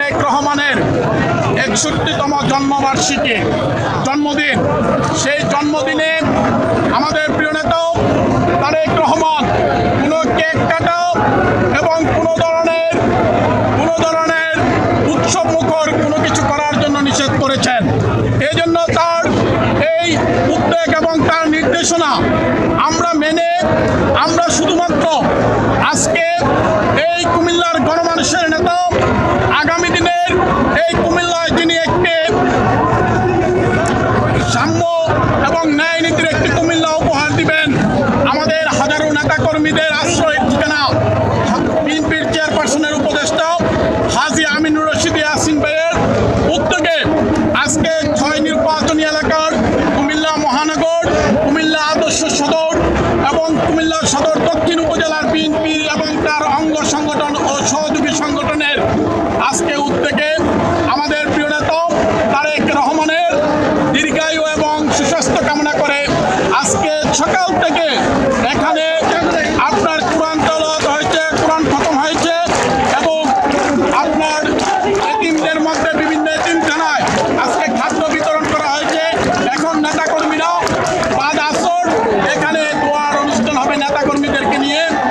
তারেক রহমানের 61তম জন্মদিন। সেই জন্মদিনে আমাদের প্রিয় নেতা তারেক রহমান কোনো কেক কাটাও এবং কোনো ধরনের উৎসব মুখর কোনো কিছু করার জন্য নিষেধ করেছেন। এই জন্য তার এই উদ্যোগ এবং তার নির্দেশনা আমরা শুধুমাত্র আজকে এই কুমিল্লার গণমানুষের নেতা আগামী দিনের এই কুমিল্লায় যিনি একটি সাম্য এবং ন্যায় নীতির একটি কুমিল্লা উপহার দিবেন, আমাদের হাজারো নেতাকর্মীদের আশ্রয়ের ঠিকানা বিএনপির চেয়ারপারসনের উপদেষ্টা হাজী আমিনুর রশিদ ইয়াসিন ভাইয়ের উদ্যোগে আজকে 6 নির্বাচনী এলাকার কুমিল্লা মহানগর, কুমিল্লা আদর্শ সদর এবং কুমিল্লা সদর দক্ষিণ উপজেলার বিএনপি এবং তার অঙ্গ সংগঠন ও সহযোগী সংগঠনের আজকে উদ্যোগে আমাদের প্রিয় নেতা তারেক রহমানের দীর্ঘায়ু এবং সুস্বাস্থ্য কামনা করে আজকে সকাল থেকে এখানে আপনার কোরআন তেলাওয়াত হয়েছে, কোরআন